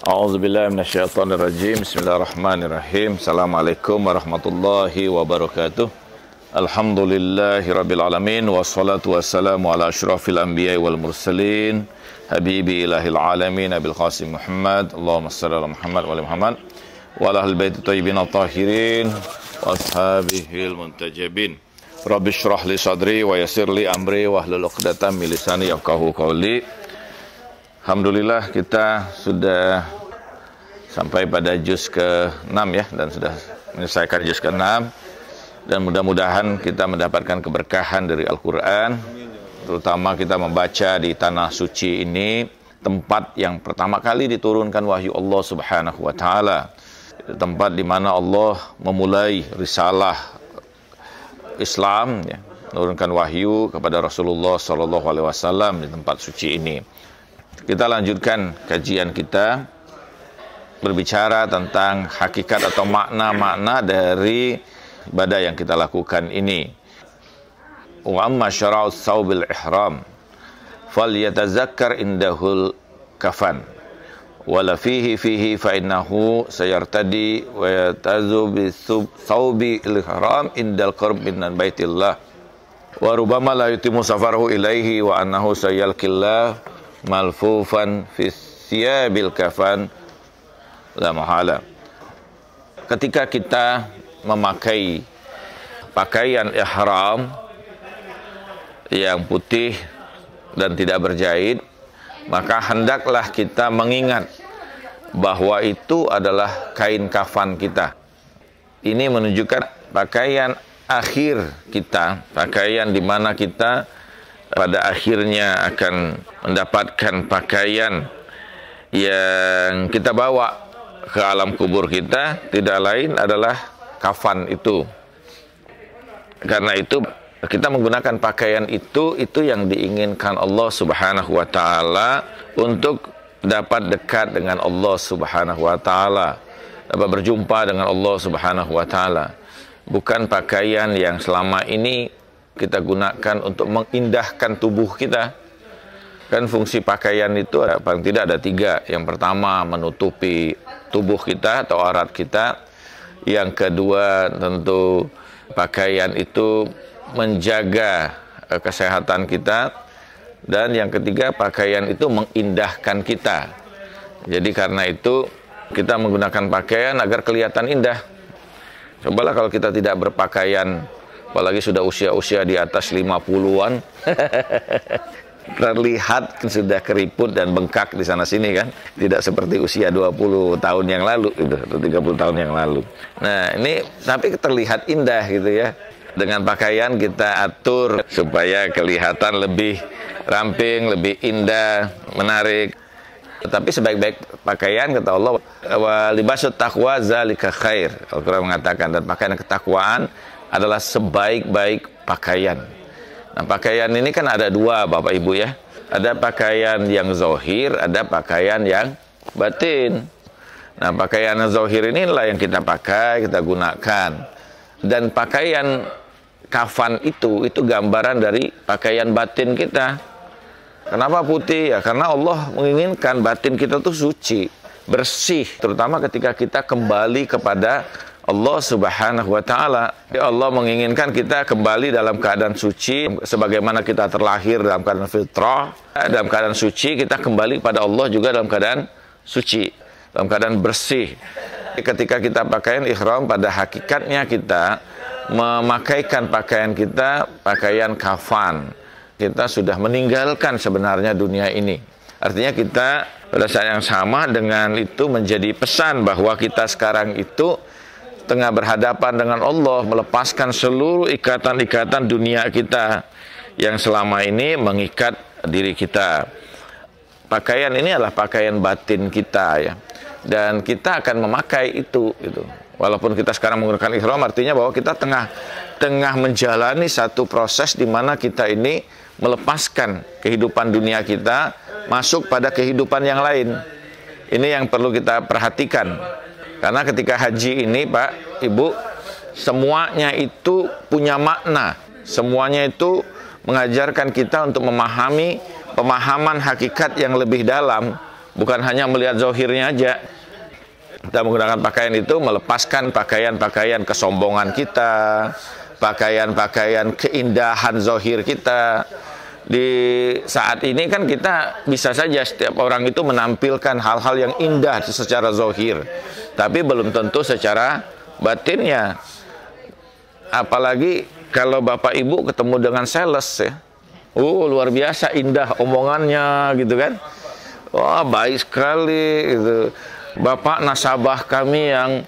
A'udzubillahi minasyaitonirrajim. Bismillahirrahmanirrahim. Assalamualaikum warahmatullahi wabarakatuh. Alhamdulillahirabbil alamin wassalatu wassalamu ala asyrafil anbiya'i wal mursalin habibi ilahil alamin Abil Qasim Muhammad. Allahumma shalli ala Muhammad wa ali Muhammad wa ala ahli baiti thayyibin tahirin wa ashabihil muntajabin. Rabbi shrah li sadri wa yassir li amri wa hlul 'uqdatam min lisani yafqahu qawli. Alhamdulillah kita sudah sampai pada juz ke-6 ya, dan sudah menyelesaikan juz ke-6, dan mudah-mudahan kita mendapatkan keberkahan dari Al-Quran, terutama kita membaca di tanah suci ini, tempat yang pertama kali diturunkan wahyu Allah Subhanahu wa Ta'ala, tempat di mana Allah memulai risalah Islam ya, menurunkan wahyu kepada Rasulullah SAW di tempat suci ini. Kita lanjutkan kajian kita berbicara tentang hakikat atau makna-makna dari ibadah yang kita lakukan ini. Wa amma syara'us saubil ihram falyatazakkar indahul kafan wala fihi fa innahu sayartadi wa yatazu bisaubil ihram indal qurb min baitillah wa rubama la yutimu safarahu ilaihi wa annahu sayalqillah malfufan fi siyabil kafan la mahala. Ketika kita memakai pakaian ihram yang putih dan tidak berjahit, maka hendaklah kita mengingat bahwa itu adalah kain kafan kita. Ini menunjukkan pakaian akhir kita, pakaian di mana kita pada akhirnya akan mendapatkan pakaian yang kita bawa ke alam kubur kita, tidak lain adalah kafan itu. Karena itu kita menggunakan pakaian itu yang diinginkan Allah Subhanahu wa Ta'ala untuk dapat dekat dengan Allah Subhanahu wa Ta'ala, dapat berjumpa dengan Allah Subhanahu wa Ta'ala. Bukan pakaian yang selama ini kita gunakan untuk mengindahkan tubuh kita. Kan fungsi pakaian itu paling tidak ada 3. Yang pertama menutupi tubuh kita atau aurat kita. Yang kedua tentu pakaian itu menjaga kesehatan kita. Dan yang ketiga pakaian itu mengindahkan kita. Jadi karena itu kita menggunakan pakaian agar kelihatan indah. Cobalah kalau kita tidak berpakaian, apalagi sudah usia-usia di atas 50-an, terlihat sudah keriput dan bengkak di sana-sini kan. Tidak seperti usia 20 tahun yang lalu gitu, atau 30 tahun yang lalu. Nah ini tapi terlihat indah gitu ya. Dengan pakaian kita atur supaya kelihatan lebih ramping, lebih indah, menarik. Tetapi sebaik-baik pakaian kata Allah, wa libasut taqwa zalika khair. Al-Quran mengatakan, dan pakaian ketakwaan adalah sebaik-baik pakaian. Nah, pakaian ini kan ada 2 Bapak Ibu ya. Ada pakaian yang zahir, ada pakaian yang batin. Nah, pakaian yang zahir inilah yang kita pakai, kita gunakan. Dan pakaian kafan itu gambaran dari pakaian batin kita. Kenapa putih? Ya karena Allah menginginkan batin kita tuh suci, bersih, terutama ketika kita kembali kepada Allah Subhanahu wa Ta'ala. Allah menginginkan kita kembali dalam keadaan suci, sebagaimana kita terlahir dalam keadaan fitrah, dalam keadaan suci, kita kembali kepada Allah juga dalam keadaan suci, dalam keadaan bersih. Ketika kita pakaian ihram, pada hakikatnya kita memakaikan pakaian kita, pakaian kafan. Kita sudah meninggalkan sebenarnya dunia ini. Artinya kita pada saat yang sama dengan itu menjadi pesan bahwa kita sekarang itu tengah berhadapan dengan Allah, melepaskan seluruh ikatan-ikatan dunia kita yang selama ini mengikat diri kita. Pakaian ini adalah pakaian batin kita ya. Dan kita akan memakai itu gitu. Walaupun kita sekarang menggunakan ihram, artinya bahwa kita tengah menjalani satu proses di mana kita ini melepaskan kehidupan dunia kita, masuk pada kehidupan yang lain. Ini yang perlu kita perhatikan. Karena ketika haji ini Pak, Ibu, semuanya itu punya makna. Semuanya itu mengajarkan kita untuk memahami pemahaman hakikat yang lebih dalam Bukan hanya melihat zahirnya aja. Kita menggunakan pakaian itu melepaskan pakaian-pakaian kesombongan kita, pakaian-pakaian keindahan zahir kita. Di saat ini kan kita bisa saja setiap orang itu menampilkan hal-hal yang indah secara zahir, tapi belum tentu secara batinnya. Apalagi kalau Bapak Ibu ketemu dengan sales ya. Luar biasa indah omongannya gitu kan. Wah, baik sekali gitu. Bapak nasabah kami yang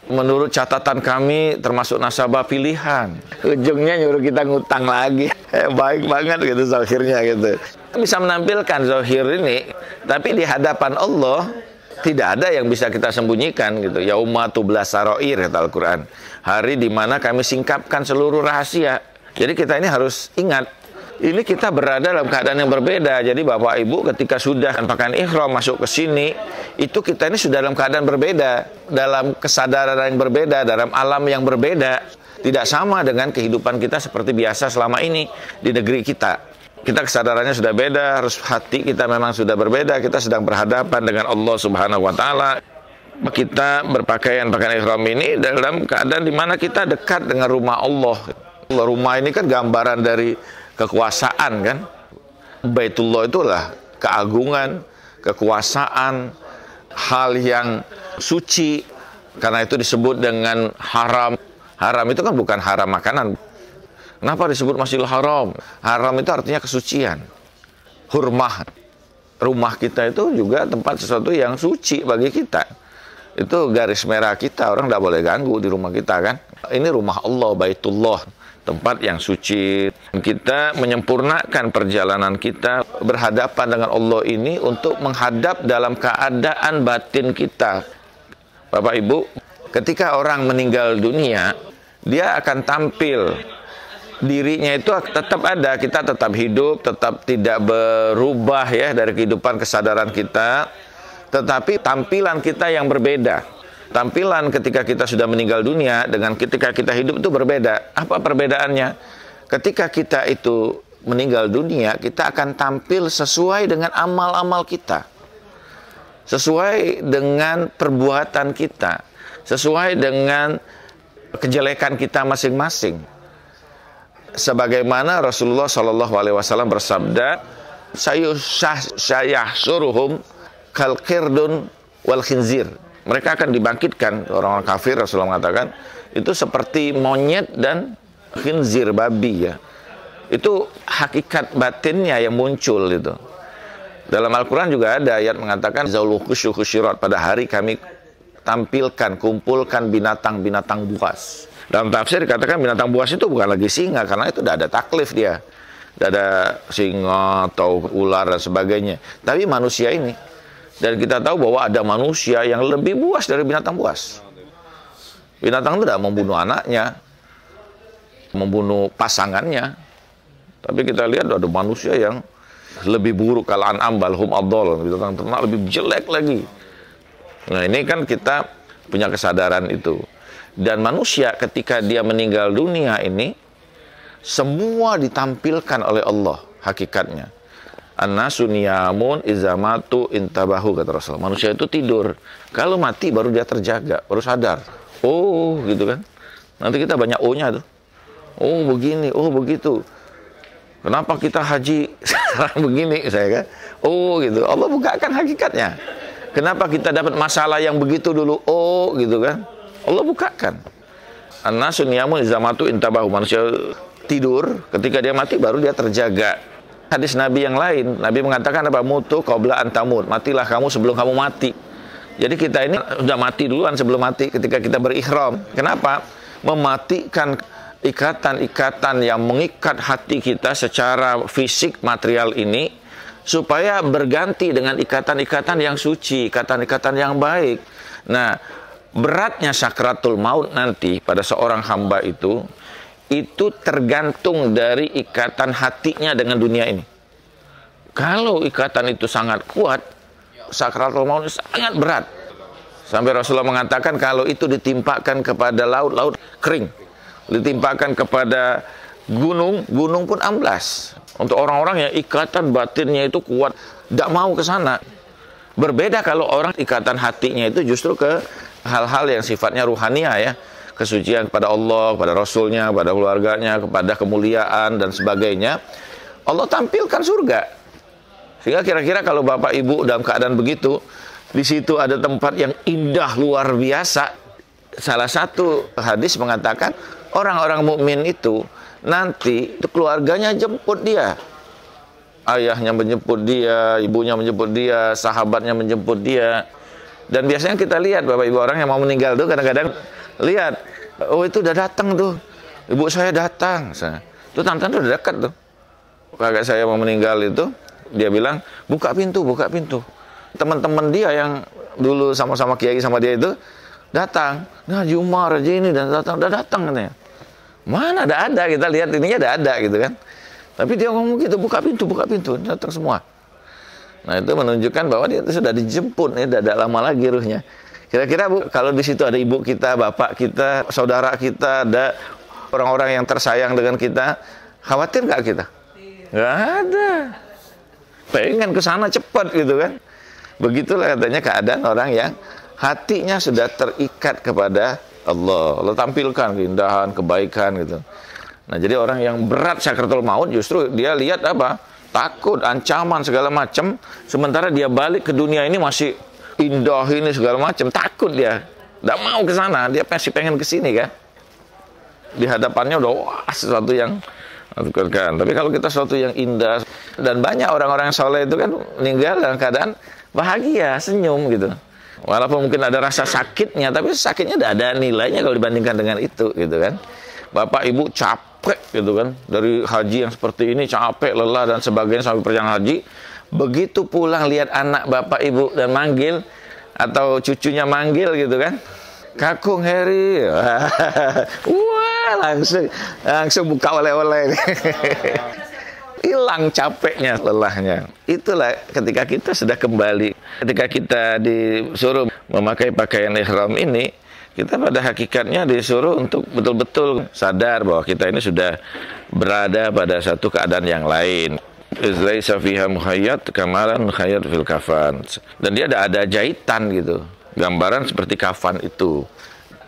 menurut catatan kami termasuk nasabah pilihan. Ujungnya nyuruh kita ngutang lagi. Baik banget gitu zahirnya gitu. Bisa menampilkan zahir ini, tapi di hadapan Allah tidak ada yang bisa kita sembunyikan gitu. Yauma tublas sarair kata Al-Qur'an. Hari di mana kami singkapkan seluruh rahasia. Jadi kita ini harus ingat, ini kita berada dalam keadaan yang berbeda. Jadi Bapak Ibu ketika sudah pakaian ihram masuk ke sini, itu kita ini sudah dalam keadaan berbeda, dalam kesadaran yang berbeda, dalam alam yang berbeda. Tidak sama dengan kehidupan kita seperti biasa selama ini di negeri kita. Kita kesadarannya sudah beda, harus hati kita memang sudah berbeda. Kita sedang berhadapan dengan Allah Subhanahu wa taala. Kita berpakaian ihram ini dalam keadaan di mana kita dekat dengan rumah Allah. Rumah ini kan gambaran dari kekuasaan kan. Baitullah itulah keagungan, kekuasaan, hal yang suci. Karena itu disebut dengan haram. Haram itu kan bukan haram makanan. Kenapa disebut Masjidil Haram? Haram itu artinya kesucian. Hurmah. Rumah kita itu juga tempat sesuatu yang suci bagi kita. Itu garis merah kita, orang tidak boleh ganggu di rumah kita kan. Ini rumah Allah, Baitullah, tempat yang suci. Kita menyempurnakan perjalanan kita berhadapan dengan Allah ini untuk menghadap dalam keadaan batin kita. Bapak Ibu, ketika orang meninggal dunia, dia akan tampil. Dirinya itu tetap ada, kita tetap hidup, tetap tidak berubah ya dari kehidupan kesadaran kita. Tetapi tampilan kita yang berbeda. Tampilan ketika kita sudah meninggal dunia dengan ketika kita hidup itu berbeda. Apa perbedaannya? Ketika kita itu meninggal dunia, kita akan tampil sesuai dengan amal-amal kita. Sesuai dengan perbuatan kita. Sesuai dengan kejelekan kita masing-masing. Sebagaimana Rasulullah SAW bersabda, saya suruhum kal qirdun wal khinzir. Mereka akan dibangkitkan, orang-orang kafir, Rasulullah mengatakan, itu seperti monyet dan khinzir, babi ya. Itu hakikat batinnya yang muncul itu. Dalam Al-Quran juga ada ayat mengatakan, zaulu khusyirat, pada hari kami tampilkan, kumpulkan binatang-binatang buas. Dalam tafsir dikatakan binatang buas itu bukan lagi singa, karena itu tidak ada taklif dia. Tidak ada singa atau ular dan sebagainya. Tapi manusia ini. Dan kita tahu bahwa ada manusia yang lebih buas dari binatang buas. Binatang itu tidak membunuh anaknya, membunuh pasangannya. Tapi kita lihat ada manusia yang lebih buruk, kalau an'am balhum adol, binatang ternak lebih jelek lagi. Nah ini kan kita punya kesadaran itu. Dan manusia ketika dia meninggal dunia ini, semua ditampilkan oleh Allah hakikatnya. An-nasu niyamun izamatu intabahu, kata Rasul. Manusia itu tidur. Kalau mati baru dia terjaga, baru sadar. Oh gitu kan. Nanti kita banyak O-nya tuh. Oh begini, oh begitu. Kenapa kita haji sekarang begini, saya kan? Oh gitu. Allah bukakan hakikatnya. Kenapa kita dapat masalah yang begitu dulu? Oh gitu kan. Allah bukakan. An-nasu niyamun izamatu intabahu. Manusia tidur, ketika dia mati baru dia terjaga. Hadis Nabi yang lain, Nabi mengatakan apa? Mutu qabla an tamut. Matilah kamu sebelum kamu mati. Jadi kita ini sudah mati duluan sebelum mati ketika kita berihram. Kenapa? Mematikan ikatan-ikatan yang mengikat hati kita secara fisik material ini, supaya berganti dengan ikatan-ikatan yang suci, ikatan-ikatan yang baik. Nah, beratnya sakratul maut nanti pada seorang hamba itu tergantung dari ikatan hatinya dengan dunia ini. Kalau ikatan itu sangat kuat, sakratul maut sangat berat. Sampai Rasulullah mengatakan kalau itu ditimpakan kepada laut kering, ditimpakan kepada gunung pun amblas. Untuk orang-orang yang ikatan batinnya itu kuat, tidak mau ke sana. Berbeda kalau orang ikatan hatinya itu justru ke hal-hal yang sifatnya ruhaniah ya. Kesucian kepada Allah, kepada Rasulnya, kepada keluarganya, kepada kemuliaan dan sebagainya. Allah tampilkan surga. Sehingga kira-kira kalau bapak ibu dalam keadaan begitu, di situ ada tempat yang indah luar biasa. Salah satu hadis mengatakan orang-orang mukmin itu nanti keluarganya jemput dia. Ayahnya menjemput dia, ibunya menjemput dia, sahabatnya menjemput dia. Dan biasanya kita lihat bapak ibu orang yang mau meninggal tuh kadang-kadang lihat, oh itu udah datang tuh, ibu saya datang. Tuh tantan tuh udah dekat tuh. Kakak saya mau meninggal itu, dia bilang, buka pintu, buka pintu. Teman-teman dia yang dulu sama-sama kiai sama dia itu datang. Nah, Haji Umar aja ini dan datang, udah datang katanya. Mana ada, kita lihat ininya ada gitu kan. Tapi dia ngomong gitu, buka pintu, datang semua. Nah, itu menunjukkan bahwa dia sudah dijemput, ya, tidak lama lagi ruhnya. Kira-kira Bu, kalau di situ ada ibu kita, bapak kita, saudara kita, ada orang-orang yang tersayang dengan kita, khawatir nggak kita? Nggak ada. Pengen ke sana cepat gitu kan. Begitulah katanya keadaan orang yang hatinya sudah terikat kepada Allah. Allah tampilkan keindahan, kebaikan gitu. Nah, jadi orang yang berat sakaratul maut justru dia lihat apa? Takut, ancaman segala macam, sementara dia balik ke dunia ini masih indah ini segala macam, takut dia. Tidak mau ke sana, dia masih pengen ke sini kan. Di hadapannya udah wah sesuatu yang kan. Tapi kalau kita sesuatu yang indah, dan banyak orang-orang yang soleh itu kan meninggal dalam keadaan bahagia, senyum gitu. Walaupun mungkin ada rasa sakitnya, tapi sakitnya tidak ada nilainya kalau dibandingkan dengan itu gitu kan. Bapak ibu capek gitu kan, dari haji yang seperti ini capek, lelah dan sebagainya sampai perjalanan haji. Begitu pulang lihat anak bapak ibu dan manggil atau cucunya manggil gitu kan, Kakung Heri, wah langsung buka oleh-oleh, hilang capeknya, lelahnya. Itulah ketika kita sudah kembali, ketika kita disuruh memakai pakaian ihram ini, kita pada hakikatnya disuruh untuk betul-betul sadar bahwa kita ini sudah berada pada satu keadaan yang lain. Laisa fiha mukhayyat kamalan mukhayyat fil kafan. Dan dia ada jahitan gitu, gambaran seperti kafan itu.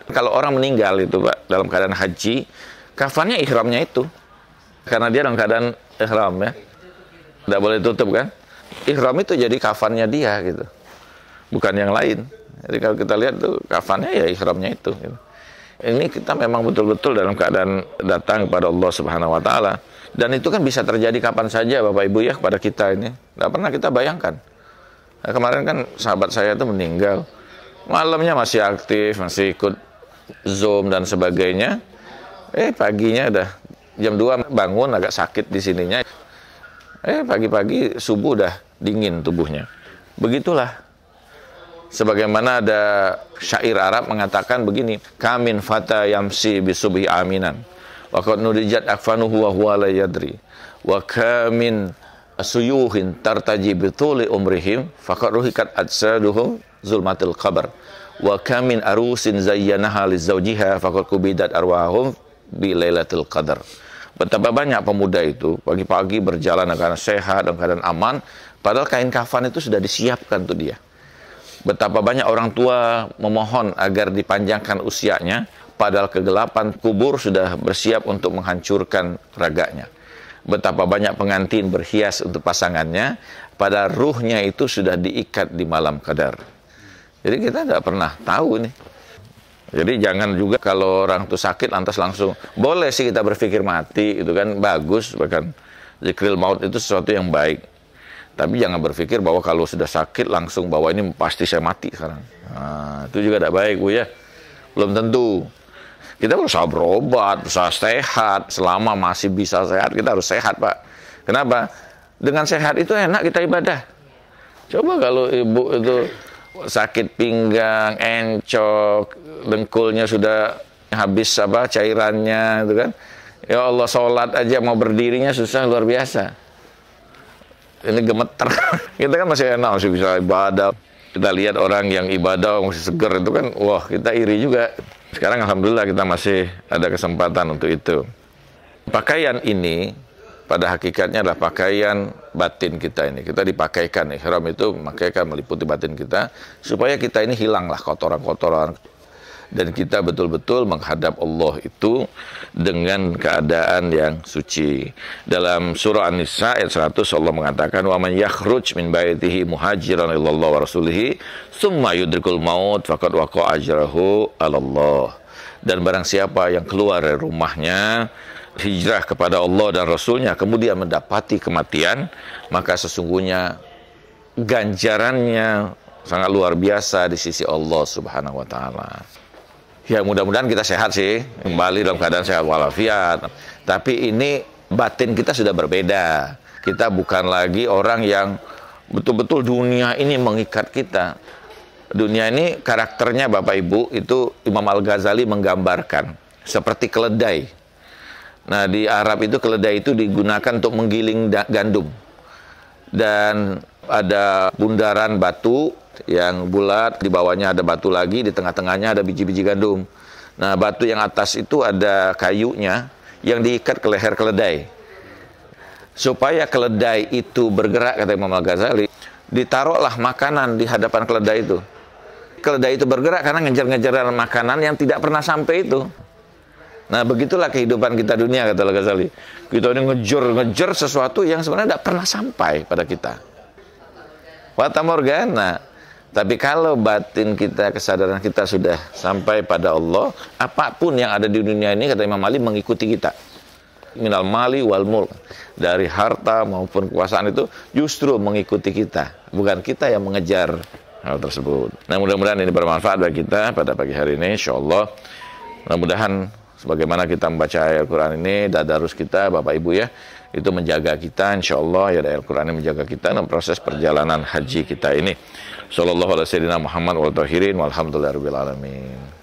Kalau orang meninggal itu Pak dalam keadaan haji, kafannya ihramnya itu, karena dia dalam keadaan ihram ya, tidak boleh tutup kan. Ihram itu jadi kafannya dia gitu, bukan yang lain. Jadi kalau kita lihat tuh kafannya ya ihramnya itu gitu. Ini kita memang betul-betul dalam keadaan datang kepada Allah Subhanahu wa taala. Dan itu kan bisa terjadi kapan saja Bapak Ibu ya kepada kita ini. Tidak pernah kita bayangkan. Nah, kemarin kan sahabat saya itu meninggal. Malamnya masih aktif, masih ikut Zoom dan sebagainya. Paginya udah jam 2 bangun agak sakit di sininya. Pagi-pagi subuh udah dingin tubuhnya. Begitulah. Sebagaimana ada syair Arab mengatakan begini, kamin fata yamsi bisubhi aminan wa qad nurijat akfanuhu wa huwa la yadri wa kamin suyuhin tartaji bituli umrihim faqad ruhikat ajsaduhum zulmatil qabr wa kamin arusin zayyanaha lizawjiha faqad kubidat arwahum bi lailatul qadar. Betapa banyak pemuda itu pagi-pagi berjalan dalam keadaan sehat, dalam keadaan aman, padahal kain kafan itu sudah disiapkan tuh dia. Betapa banyak orang tua memohon agar dipanjangkan usianya, padahal kegelapan kubur sudah bersiap untuk menghancurkan raganya. Betapa banyak pengantin berhias untuk pasangannya, padahal ruhnya itu sudah diikat di malam qadar. Jadi kita tidak pernah tahu nih. Jadi jangan juga kalau orang itu sakit lantas langsung, boleh sih kita berpikir mati, itu kan bagus, bahkan zikril maut itu sesuatu yang baik. Tapi jangan berpikir bahwa kalau sudah sakit langsung bahwa ini pasti saya mati sekarang. Nah, itu juga tidak baik Bu ya. Belum tentu. Kita berusaha berobat, berusaha sehat. Selama masih bisa sehat, kita harus sehat Pak. Kenapa? Dengan sehat itu enak kita ibadah. Coba kalau ibu itu sakit pinggang, encok, dengkulnya sudah habis cairannya, itu kan. Ya Allah, sholat aja mau berdirinya susah luar biasa. Ini gemeter. Kita kan masih enak, masih bisa ibadah. Kita lihat orang yang ibadah masih seger itu kan, wah kita iri juga. Sekarang alhamdulillah kita masih ada kesempatan untuk itu. Pakaian ini pada hakikatnya adalah pakaian batin kita ini. Kita dipakaikan, ihram itu memakaikan, meliputi batin kita, supaya kita ini hilanglah kotoran-kotoran. Dan kita betul-betul menghadap Allah itu dengan keadaan yang suci. Dalam surah An-Nisa ayat 100 Allah mengatakan, "Wa man yakhruj min baitihi muhajiran ilallah wa rasulihi, tsumma yudrikul maut faqad waqa'a ajrahu 'alallah." Dan barang siapa yang keluar dari rumahnya hijrah kepada Allah dan Rasulnya, kemudian mendapati kematian, maka sesungguhnya ganjarannya sangat luar biasa di sisi Allah Subhanahu wa Ta'ala. Ya, mudah-mudahan kita sehat sih, kembali dalam keadaan sehat walafiat. Tapi ini batin kita sudah berbeda. Kita bukan lagi orang yang betul-betul dunia ini mengikat kita. Dunia ini karakternya Bapak Ibu itu Imam Al-Ghazali menggambarkan seperti keledai. Nah, di Arab itu keledai itu digunakan untuk menggiling gandum. Dan ada bundaran batu yang bulat, di bawahnya ada batu lagi, di tengah-tengahnya ada biji-biji gandum. Nah, batu yang atas itu ada kayunya yang diikat ke leher keledai. Supaya keledai itu bergerak, kata Imam Al-Ghazali, ditaruhlah makanan di hadapan keledai itu. Keledai itu bergerak karena ngejar-ngejar makanan yang tidak pernah sampai itu. Nah, begitulah kehidupan kita dunia, kata Al-Ghazali. Kita ini ngejar sesuatu yang sebenarnya tidak pernah sampai pada kita. Fata morgana. Tapi kalau batin kita, kesadaran kita sudah sampai pada Allah, apapun yang ada di dunia ini, kata Imam Ali, mengikuti kita. Minal mali wal mulk. Dari harta maupun kekuasaan itu justru mengikuti kita. Bukan kita yang mengejar hal tersebut. Nah, mudah-mudahan ini bermanfaat bagi kita pada pagi hari ini, insyaallah. Mudah-mudahan sebagaimana kita membaca ayat Al-Quran ini, tadarus kita, Bapak Ibu ya, itu menjaga kita, insyaallah ya, ayat Al-Quran ini menjaga kita dalam proses perjalanan haji kita ini. Sallallahu alaihi wasallam Muhammad wa tahirin walhamdulillahirabbil alamin.